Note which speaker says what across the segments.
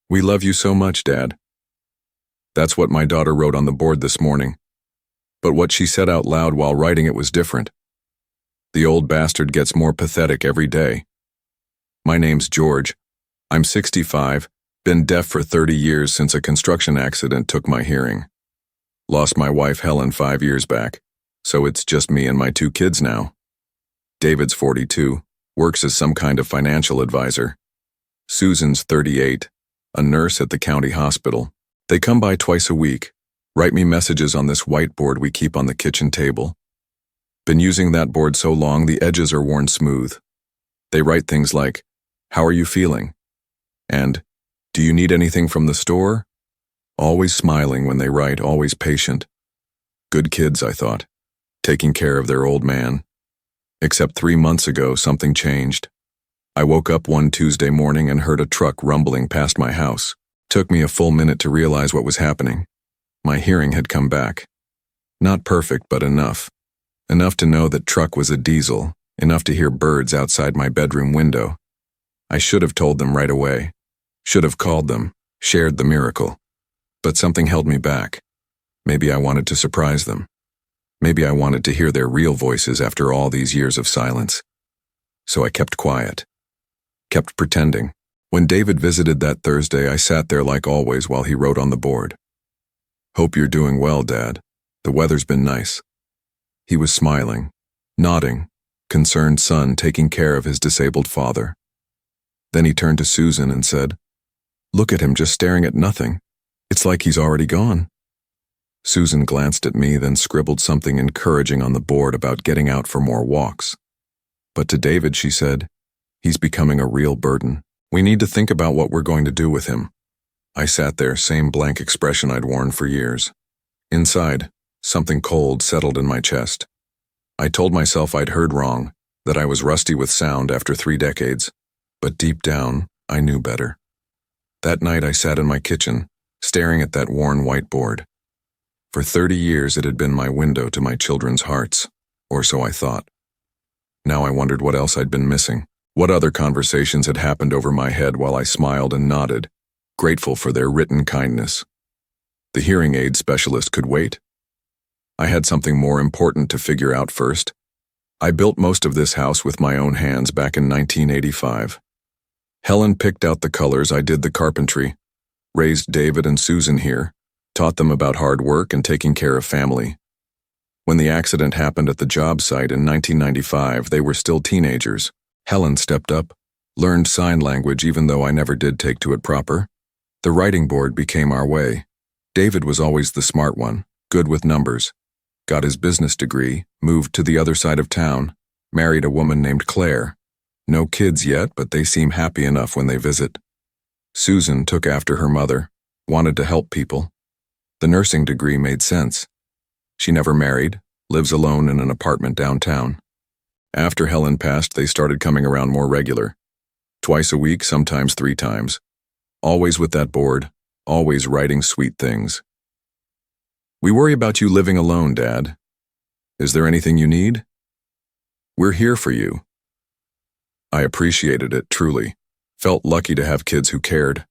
Speaker 1: We love you so much, Dad. That's what my daughter wrote on the board this morning. But what she said out loud while writing it was different. The old bastard gets more pathetic every day. My name's George. I'm 65, been deaf for 30 years since a construction accident took my hearing. Lost my wife Helen 5 years back, so it's just me and my 2 kids now. David's 42, works as some kind of financial advisor. Susan's 38, a nurse at the county hospital. They come by twice a week, write me messages on this whiteboard we keep on the kitchen table. Been using that board so long the edges are worn smooth. They write things like, "How are you feeling?" and "Do you need anything from the store?" Always smiling when they write, always patient. Good kids, I thought, taking care of their old man. Except 3 months ago, something changed. I woke up one Tuesday morning and heard a truck rumbling past my house. Took me a full minute to realize what was happening. My hearing had come back. Not perfect, but enough. Enough to know that truck was a diesel, enough to hear birds outside my bedroom window. I should have told them right away. Should have called them, shared the miracle. But something held me back. Maybe I wanted to surprise them. Maybe I wanted to hear their real voices after all these years of silence. So I kept quiet. Kept pretending. When David visited that Thursday, I sat there like always while he wrote on the board. "Hope you're doing well, Dad. The weather's been nice." He was smiling, nodding, concerned son taking care of his disabled father. Then he turned to Susan and said, "Look at him just staring at nothing. It's like he's already gone." Susan glanced at me, then scribbled something encouraging on the board about getting out for more walks. But to David she said, "He's becoming a real burden. We need to think about what we're going to do with him." I sat there, same blank expression I'd worn for years. Inside, something cold settled in my chest. I told myself I'd heard wrong, that I was rusty with sound after 3 decades. But deep down, I knew better. That night I sat in my kitchen, staring at that worn whiteboard. For 30 years it had been my window to my children's hearts, or so I thought. Now I wondered what else I'd been missing, what other conversations had happened over my head while I smiled and nodded, grateful for their written kindness. The hearing aid specialist could wait. I had something more important to figure out first. I built most of this house with my own hands back in 1985. Helen picked out the colors, I did the carpentry, raised David and Susan here, taught them about hard work and taking care of family. When the accident happened at the job site in 1995, they were still teenagers. Helen stepped up, learned sign language even though I never did take to it proper. The writing board became our way. David was always the smart one, good with numbers. Got his business degree, moved to the other side of town, married a woman named Claire. No kids yet, but they seem happy enough when they visit. Susan took after her mother, wanted to help people. The nursing degree made sense. She never married, lives alone in an apartment downtown. After Helen passed, they started coming around more regular. Twice a week, sometimes 3 times. Always with that board, always writing sweet things. "We worry about you living alone, Dad. Is there anything you need? We're here for you." I appreciated it, truly. Felt lucky to have kids who cared.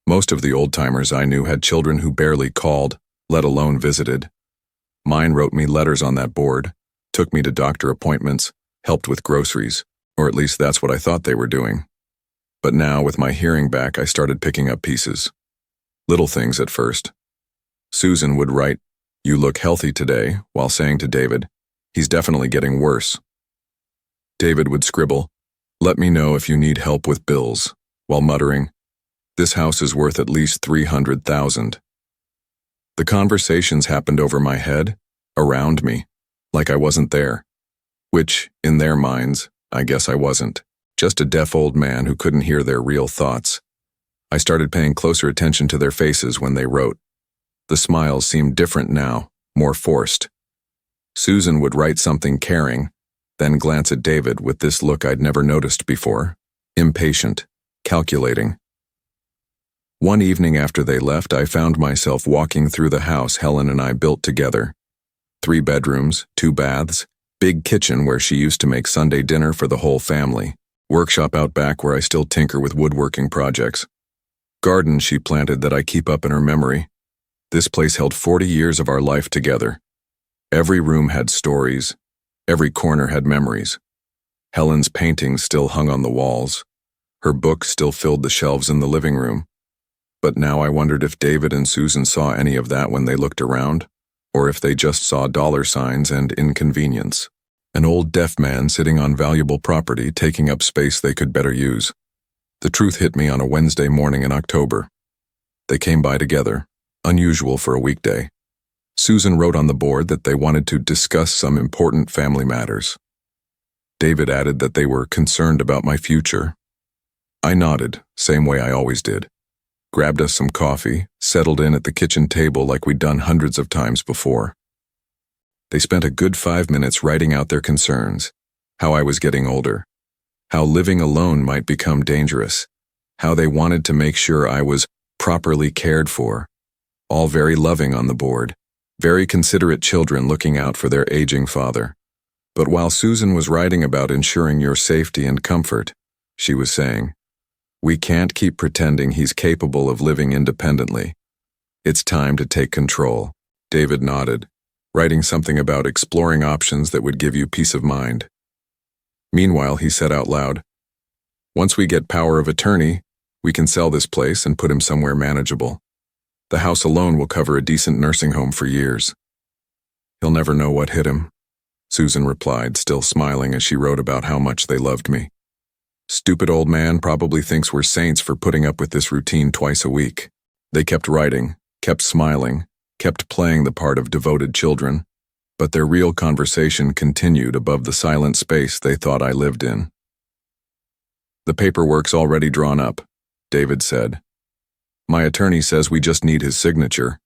Speaker 1: Most of the old-timers I knew had children who barely called, let alone visited. Mine wrote me letters on that board, took me to doctor appointments, helped with groceries, or at least that's what I thought they were doing. But now, with my hearing back, I started picking up pieces. Little things at first. Susan would write, "You look healthy today," while saying to David, "He's definitely getting worse." David would scribble, "Let me know if you need help with bills," while muttering, "This house is worth at least $300,000. The conversations happened over my head, around me, like I wasn't there. Which, in their minds, I guess I wasn't. Just a deaf old man who couldn't hear their real thoughts. I started paying closer attention to their faces when they wrote. The smiles seemed different now, more forced. Susan would write something caring, then glance at David with this look I'd never noticed before, impatient, calculating. One evening after they left, I found myself walking through the house Helen and I built together. 3 bedrooms, 2 baths, big kitchen where she used to make Sunday dinner for the whole family, workshop out back where I still tinker with woodworking projects. garden she planted that I keep up in her memory. This place held 40 years of our life together. Every room had stories. Every corner had memories. Helen's paintings still hung on the walls. Her books still filled the shelves in the living room. But now I wondered if David and Susan saw any of that when they looked around, or if they just saw dollar signs and inconvenience. An old deaf man sitting on valuable property taking up space they could better use. The truth hit me on a Wednesday morning in October. They came by together, unusual for a weekday. Susan wrote on the board that they wanted to discuss some important family matters. David added that they were concerned about my future. I nodded, same way I always did. Grabbed us some coffee, settled in at the kitchen table like we'd done hundreds of times before. They spent a good 5 minutes writing out their concerns, how I was getting older, how living alone might become dangerous, how they wanted to make sure I was properly cared for. All very loving on the board, very considerate children looking out for their aging father. But while Susan was writing about ensuring your safety and comfort, she was saying, "We can't keep pretending he's capable of living independently. It's time to take control." David nodded, writing something about exploring options that would give you peace of mind. Meanwhile, he said out loud, "Once we get power of attorney, we can sell this place and put him somewhere manageable. The house alone will cover a decent nursing home for years." "He'll never know what hit him," Susan replied, still smiling as she wrote about how much they loved me. "Stupid old man probably thinks we're saints for putting up with this routine twice a week." They kept writing, kept smiling, kept playing the part of devoted children, but their real conversation continued above the silent space they thought I lived in. "The paperwork's already drawn up," David said. "My attorney says we just need his signature.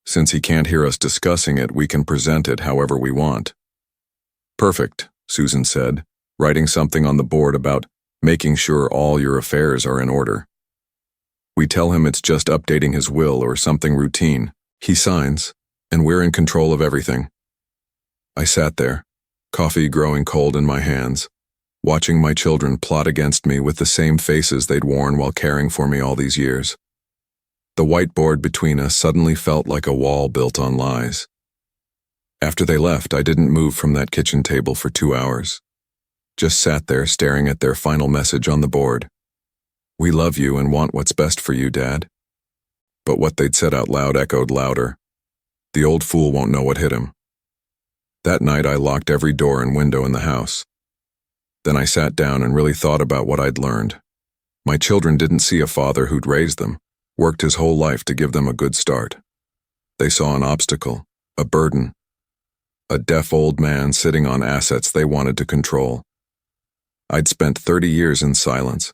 Speaker 1: Since he can't hear us discussing it, we can present it however we want." "Perfect," Susan said, writing something on the board about making sure all your affairs are in order. "We tell him it's just updating his will or something routine. He signs, and we're in control of everything." I sat there, coffee growing cold in my hands, watching my children plot against me with the same faces they'd worn while caring for me all these years. The whiteboard between us suddenly felt like a wall built on lies. After they left, I didn't move from that kitchen table for 2 hours. Just sat there staring at their final message on the board. "We love you and want what's best for you, Dad." But what they'd said out loud echoed louder. "The old fool won't know what hit him." That night I locked every door and window in the house. Then I sat down and really thought about what I'd learned. My children didn't see a father who'd raised them, worked his whole life to give them a good start. They saw an obstacle, a burden, a deaf old man sitting on assets they wanted to control. I'd spent 30 years in silence,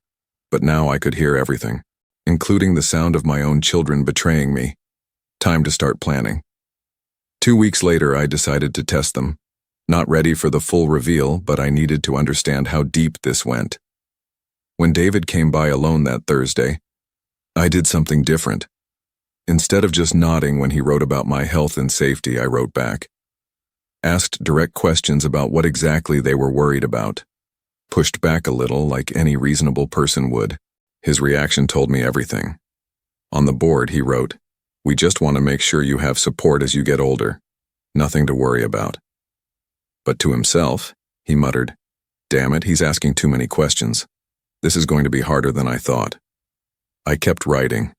Speaker 1: but now I could hear everything, including the sound of my own children betraying me. Time to start planning. 2 weeks later, I decided to test them. Not ready for the full reveal, but I needed to understand how deep this went. When David came by alone that Thursday, I did something different. Instead of just nodding when he wrote about my health and safety, I wrote back. Asked direct questions about what exactly they were worried about. Pushed back a little like any reasonable person would. His reaction told me everything. On the board, he wrote, "We just want to make sure you have support as you get older. Nothing to worry about." But to himself, he muttered, "Damn it, he's asking too many questions. This is going to be harder than I thought." I kept writing,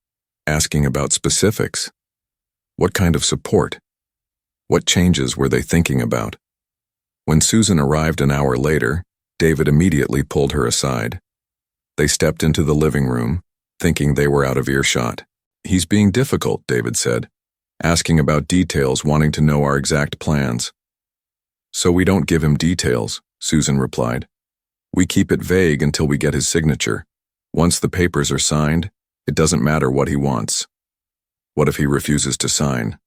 Speaker 1: asking about specifics. What kind of support? What changes were they thinking about? When Susan arrived an hour later, David immediately pulled her aside. They stepped into the living room, thinking they were out of earshot. "He's being difficult," David said, asking about details, wanting to know our exact plans. "So we don't give him details," Susan replied. "We keep it vague until we get his signature. Once the papers are signed, it doesn't matter what he wants." "What if he refuses to sign?"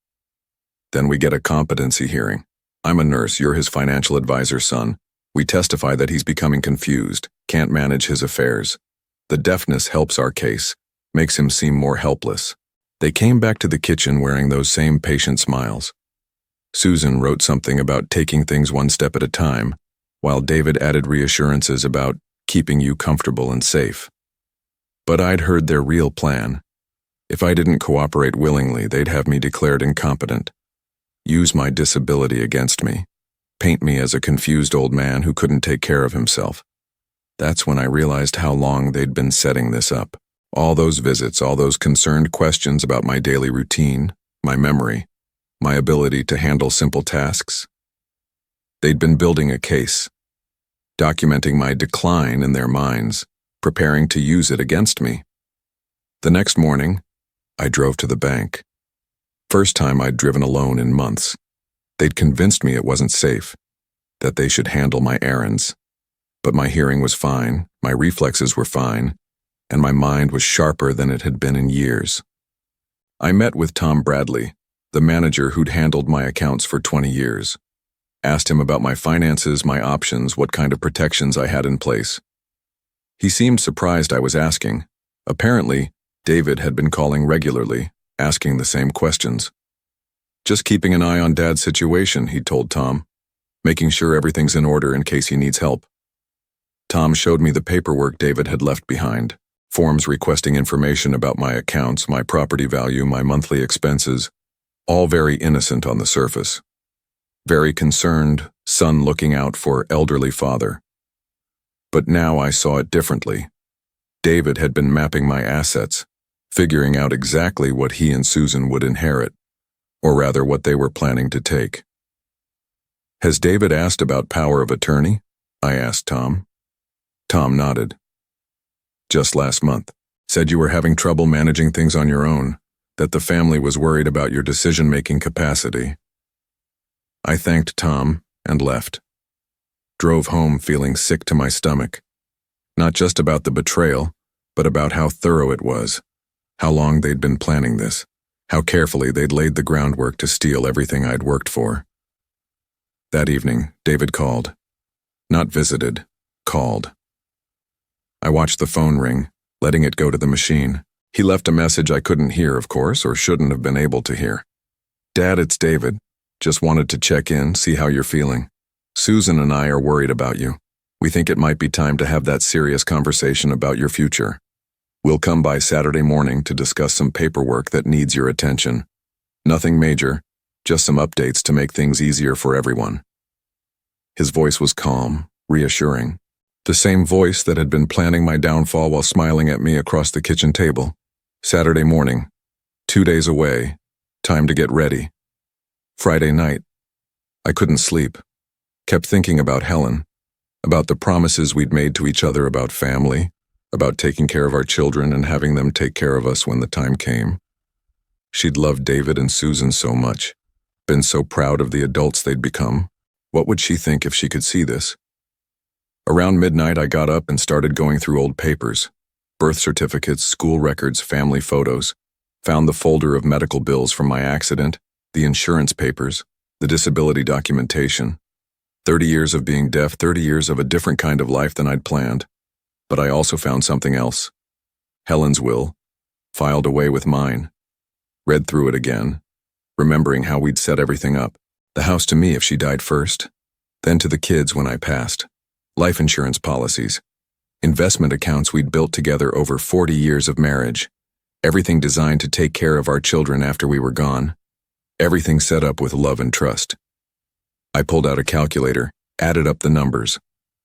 Speaker 1: "Then we get a competency hearing. I'm a nurse, you're his financial advisor's son. We testify that he's becoming confused, can't manage his affairs. The deafness helps our case, makes him seem more helpless." They came back to the kitchen wearing those same patient smiles. Susan wrote something about taking things one step at a time, while David added reassurances about keeping you comfortable and safe. But I'd heard their real plan, If I didn't cooperate willingly, they'd have me declared incompetent, use my disability against me, paint me as a confused old man who couldn't take care of himself. That's when I realized how long they'd been setting this up. All those visits, all those concerned questions about my daily routine, my memory, my ability to handle simple tasks. They'd been building a case, documenting my decline in their minds, preparing to use it against me. The next morning, I drove to the bank. First time I'd driven alone in months. They'd convinced me it wasn't safe, that they should handle my errands. But my hearing was fine, my reflexes were fine, and my mind was sharper than it had been in years. I met with Tom Bradley, the manager who'd handled my accounts for 20 years. Asked him about my finances, my options, what kind of protections I had in place. He seemed surprised I was asking. Apparently, David had been calling regularly, asking the same questions. Just keeping an eye on Dad's situation, he told Tom, making sure everything's in order in case he needs help. Tom showed me the paperwork David had left behind, forms requesting information about my accounts, my property value, my monthly expenses, all very innocent on the surface. Very concerned, son looking out for elderly father. But now I saw it differently. David had been mapping my assets, figuring out exactly what he and Susan would inherit, or rather what they were planning to take. Has David asked about power of attorney? I asked Tom. Tom nodded. Just last month. Said you were having trouble managing things on your own, that the family was worried about your decision-making capacity. I thanked Tom and left. Drove home feeling sick to my stomach. Not just about the betrayal, but about how thorough it was, how long they'd been planning this, how carefully they'd laid the groundwork to steal everything I'd worked for. That evening, David called. Not visited, called. I watched the phone ring, letting it go to the machine. He left a message I couldn't hear, of course, or shouldn't have been able to hear. Dad, it's David. Just wanted to check in, see how you're feeling. Susan and I are worried about you. We think it might be time to have that serious conversation about your future. We'll come by Saturday morning to discuss some paperwork that needs your attention. Nothing major, just some updates to make things easier for everyone. His voice was calm, reassuring. The same voice that had been planning my downfall while smiling at me across the kitchen table. Saturday morning, 2 days away, time to get ready. Friday night, I couldn't sleep. Kept thinking about Helen, about the promises we'd made to each other about family, about taking care of our children and having them take care of us when the time came. She'd loved David and Susan so much, been so proud of the adults they'd become. What would she think if she could see this? Around midnight, I got up and started going through old papers, birth certificates, school records, family photos, found the folder of medical bills from my accident, the insurance papers, the disability documentation. 30 years of being deaf, 30 years of a different kind of life than I'd planned. But I also found something else. Helen's will, filed away with mine. Read through it again, remembering how we'd set everything up. The house to me if she died first, then to the kids when I passed. Life insurance policies, investment accounts we'd built together over 40 years of marriage, everything designed to take care of our children after we were gone, everything set up with love and trust. I pulled out a calculator, added up the numbers,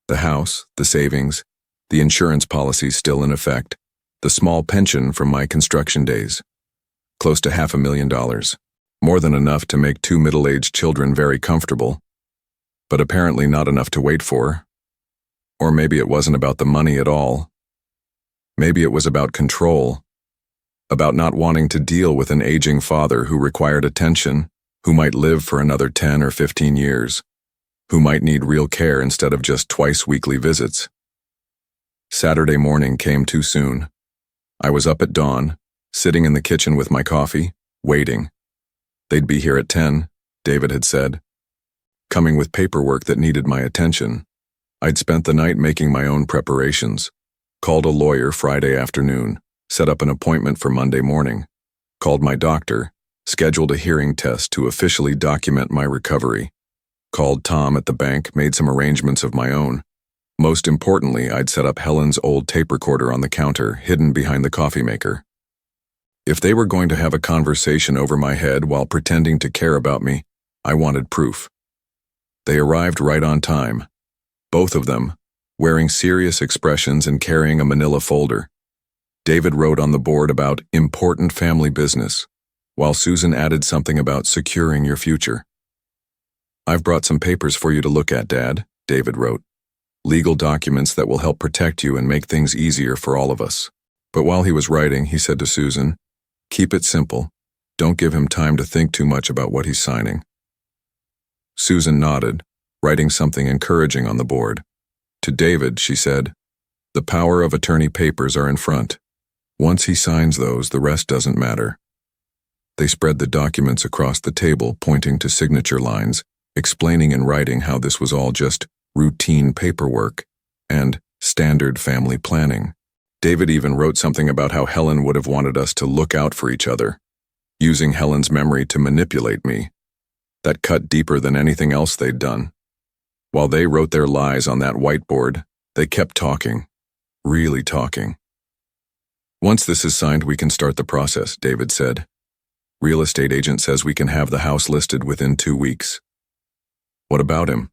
Speaker 1: the house, the savings, the insurance policies still in effect, the small pension from my construction days. Close to $500,000, more than enough to make 2 middle-aged children very comfortable, but apparently not enough to wait for. Or maybe it wasn't about the money at all. Maybe it was about control, about not wanting to deal with an aging father who required attention, who might live for another 10 or 15 years, who might need real care instead of just twice-weekly visits. Saturday morning came too soon. I was up at dawn, sitting in the kitchen with my coffee, waiting. They'd be here at 10, David had said, coming with paperwork that needed my attention. I'd spent the night making my own preparations, called a lawyer Friday afternoon, set up an appointment for Monday morning, called my doctor, scheduled a hearing test to officially document my recovery, called Tom at the bank, made some arrangements of my own. Most importantly, I'd set up Helen's old tape recorder on the counter, hidden behind the coffee maker. If they were going to have a conversation over my head while pretending to care about me, I wanted proof. They arrived right on time, both of them, wearing serious expressions and carrying a manila folder. David wrote on the board about important family business, while Susan added something about securing your future. "I've brought some papers for you to look at, Dad," David wrote. "Legal documents that will help protect you and make things easier for all of us." But while he was writing, he said to Susan, "Keep it simple. Don't give him time to think too much about what he's signing." Susan nodded, writing something encouraging on the board. To David, she said, "The power of attorney papers are in front. Once he signs those, the rest doesn't matter." They spread the documents across the table, pointing to signature lines, explaining in writing how this was all just routine paperwork and standard family planning. David even wrote something about how Helen would have wanted us to look out for each other, using Helen's memory to manipulate me. That cut deeper than anything else they'd done. While they wrote their lies on that whiteboard, they kept talking, really talking. "Once this is signed, we can start the process," David said. "Real estate agent says we can have the house listed within 2 weeks." "What about him?"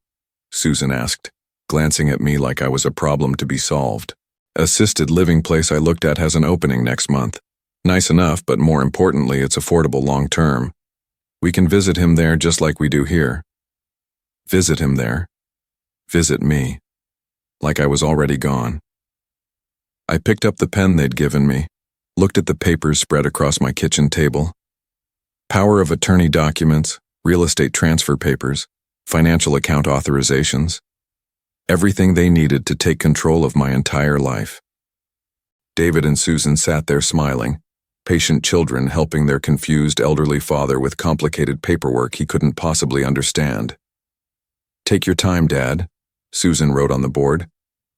Speaker 1: Susan asked, glancing at me like I was a problem to be solved. "Assisted living place I looked at has an opening next month. Nice enough, but more importantly, it's affordable long-term. We can visit him there just like we do here." Visit him there? Visit me? Like I was already gone. I picked up the pen they'd given me, looked at the papers spread across my kitchen table. Power of attorney documents, real estate transfer papers, financial account authorizations. Everything they needed to take control of my entire life. David and Susan sat there smiling, patient children helping their confused elderly father with complicated paperwork he couldn't possibly understand. "Take your time, Dad," Susan wrote on the board.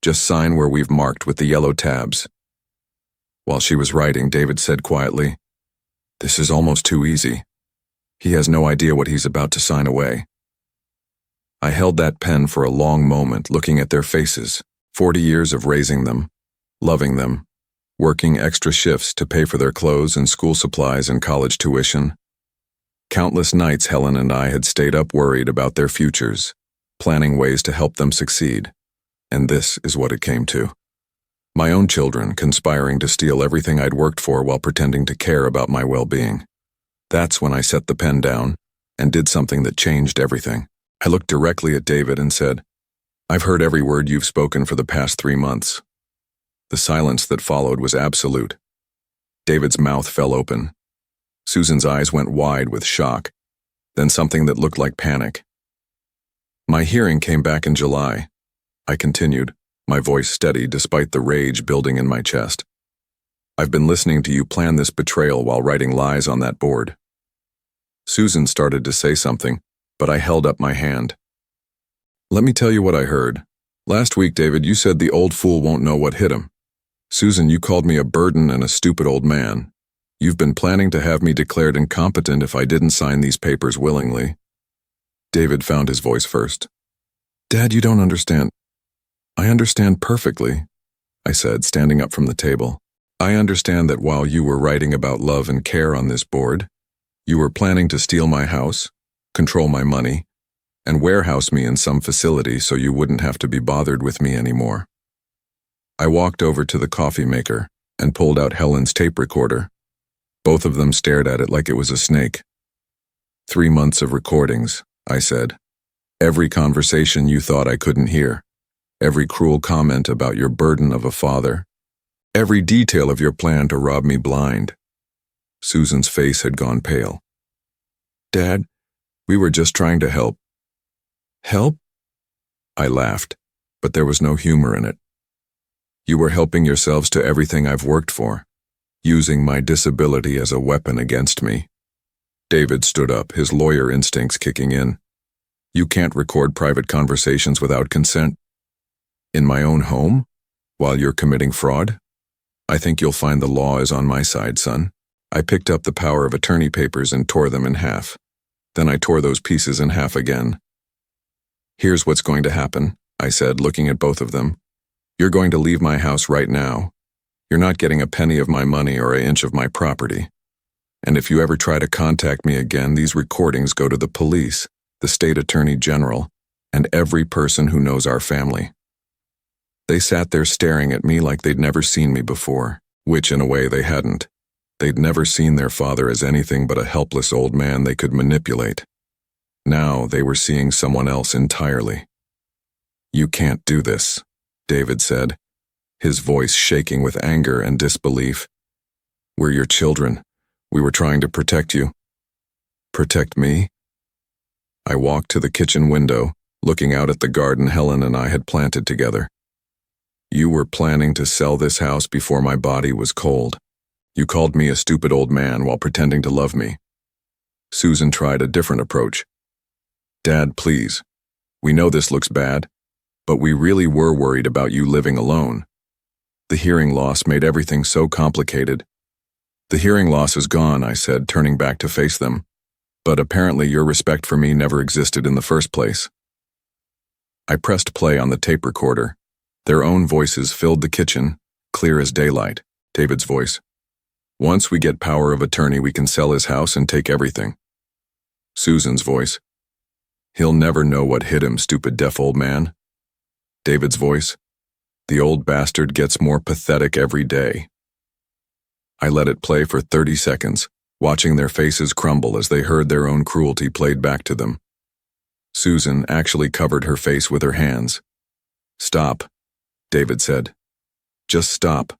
Speaker 1: "Just sign where we've marked with the yellow tabs." While she was writing, David said quietly, "This is almost too easy. He has no idea what he's about to sign away." I held that pen for a long moment, looking at their faces, 40 years of raising them, loving them, working extra shifts to pay for their clothes and school supplies and college tuition. Countless nights Helen and I had stayed up worried about their futures, planning ways to help them succeed. And this is what it came to. My own children conspiring to steal everything I'd worked for while pretending to care about my well-being. That's when I set the pen down and did something that changed everything. I looked directly at David and said, "I've heard every word you've spoken for the past 3 months." The silence that followed was absolute. David's mouth fell open. Susan's eyes went wide with shock, then something that looked like panic. "My hearing came back in July," I continued, my voice steady despite the rage building in my chest. "I've been listening to you plan this betrayal while writing lies on that board." Susan started to say something, but I held up my hand. "Let me tell you what I heard. Last week, David, you said the old fool won't know what hit him. Susan, you called me a burden and a stupid old man. You've been planning to have me declared incompetent if I didn't sign these papers willingly." David found his voice first. "Dad, you don't understand." "I understand perfectly," I said, standing up from the table. "I understand that while you were writing about love and care on this board, you were planning to steal my house, control my money, and warehouse me in some facility so you wouldn't have to be bothered with me anymore." I walked over to the coffee maker and pulled out Helen's tape recorder. Both of them stared at it like it was a snake. 3 months of recordings, I said. Every conversation you thought I couldn't hear. Every cruel comment about your burden of a father. Every detail of your plan to rob me blind. Susan's face had gone pale. "Dad, we were just trying to help." "Help?" I laughed, but there was no humor in it. "You were helping yourselves to everything I've worked for, using my disability as a weapon against me." David stood up, his lawyer instincts kicking in. "You can't record private conversations without consent. In my own home? While you're committing fraud? I think you'll find the law is on my side, son." I picked up the power of attorney papers and tore them in half. Then I tore those pieces in half again. "Here's what's going to happen," I said, looking at both of them. "You're going to leave my house right now. You're not getting a penny of my money or an inch of my property. And if you ever try to contact me again, these recordings go to the police, the state attorney general, and every person who knows our family." They sat there staring at me like they'd never seen me before, which in a way they hadn't. They'd never seen their father as anything but a helpless old man they could manipulate. Now they were seeing someone else entirely. "You can't do this," David said, his voice shaking with anger and disbelief. "We're your children. We were trying to protect you." "Protect me?" I walked to the kitchen window, looking out at the garden Helen and I had planted together. "You were planning to sell this house before my body was cold. You called me a stupid old man while pretending to love me." Susan tried a different approach. "Dad, please. We know this looks bad, but we really were worried about you living alone. The hearing loss made everything so complicated." "The hearing loss is gone," I said, turning back to face them. "But apparently your respect for me never existed in the first place." I pressed play on the tape recorder. Their own voices filled the kitchen, clear as daylight. David's voice. "Once we get power of attorney, we can sell his house and take everything." Susan's voice. "He'll never know what hit him, stupid deaf old man." David's voice. "The old bastard gets more pathetic every day." I let it play for 30 seconds, watching their faces crumble as they heard their own cruelty played back to them. Susan actually covered her face with her hands. "Stop," David said. "Just stop."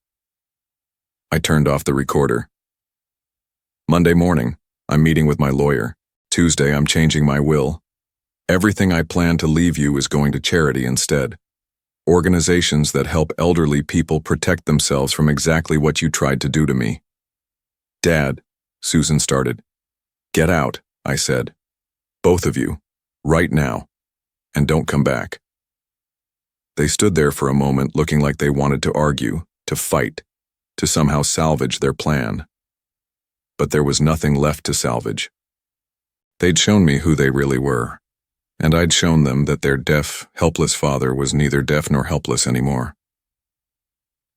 Speaker 1: I turned off the recorder. Monday morning, I'm meeting with my lawyer. Tuesday, I'm changing my will. Everything I plan to leave you is going to charity instead. Organizations that help elderly people protect themselves from exactly what you tried to do to me. "Dad," Susan started. "Get out," I said. "Both of you, right now, and don't come back." They stood there for a moment looking like they wanted to argue, to fight, to somehow salvage their plan. But there was nothing left to salvage. They'd shown me who they really were, and I'd shown them that their deaf, helpless father was neither deaf nor helpless anymore.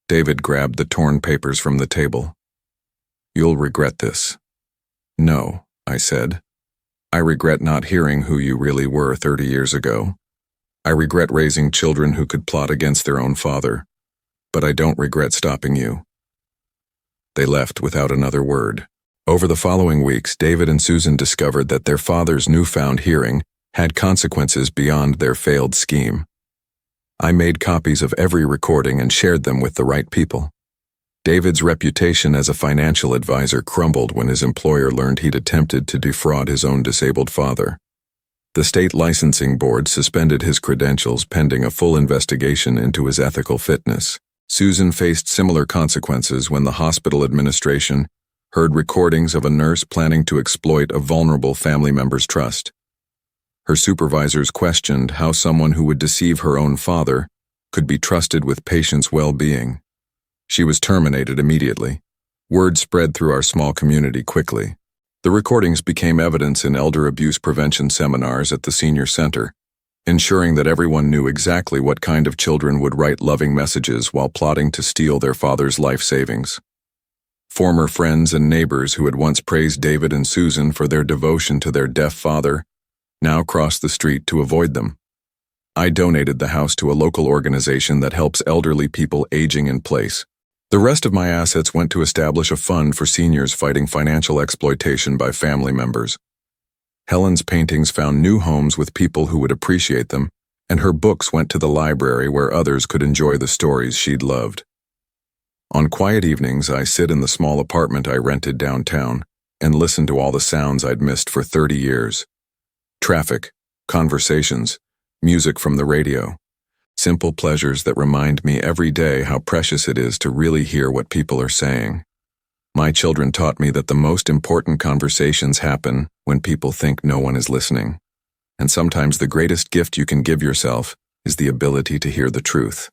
Speaker 1: David grabbed the torn papers from the table. "You'll regret this." "No," I said. "I regret not hearing who you really were 30 years ago. I regret raising children who could plot against their own father, but I don't regret stopping you." They left without another word. Over the following weeks, David and Susan discovered that their father's newfound hearing had consequences beyond their failed scheme. I made copies of every recording and shared them with the right people. David's reputation as a financial advisor crumbled when his employer learned he'd attempted to defraud his own disabled father. The state licensing board suspended his credentials pending a full investigation into his ethical fitness. Susan faced similar consequences when the hospital administration heard recordings of a nurse planning to exploit a vulnerable family member's trust. Her supervisors questioned how someone who would deceive her own father could be trusted with patients' well-being. She was terminated immediately. Word spread through our small community quickly. The recordings became evidence in elder abuse prevention seminars at the senior center, ensuring that everyone knew exactly what kind of children would write loving messages while plotting to steal their father's life savings. Former friends and neighbors who had once praised David and Susan for their devotion to their deaf father now crossed the street to avoid them. I donated the house to a local organization that helps elderly people aging in place. The rest of my assets went to establish a fund for seniors fighting financial exploitation by family members. Helen's paintings found new homes with people who would appreciate them, and her books went to the library where others could enjoy the stories she'd loved. On quiet evenings, I sit in the small apartment I rented downtown and listen to all the sounds I'd missed for 30 years. Traffic, conversations, music from the radio. Simple pleasures that remind me every day how precious it is to really hear what people are saying. My children taught me that the most important conversations happen when people think no one is listening. And sometimes the greatest gift you can give yourself is the ability to hear the truth.